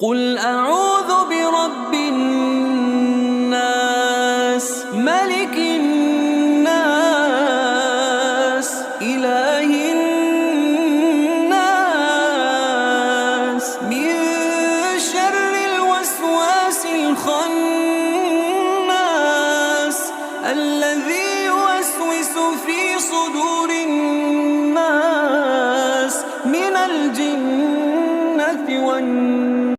قل أعوذ برب الناس ملك الناس إله الناس من شر الوسواس الخناس الذي يوسوس في صدور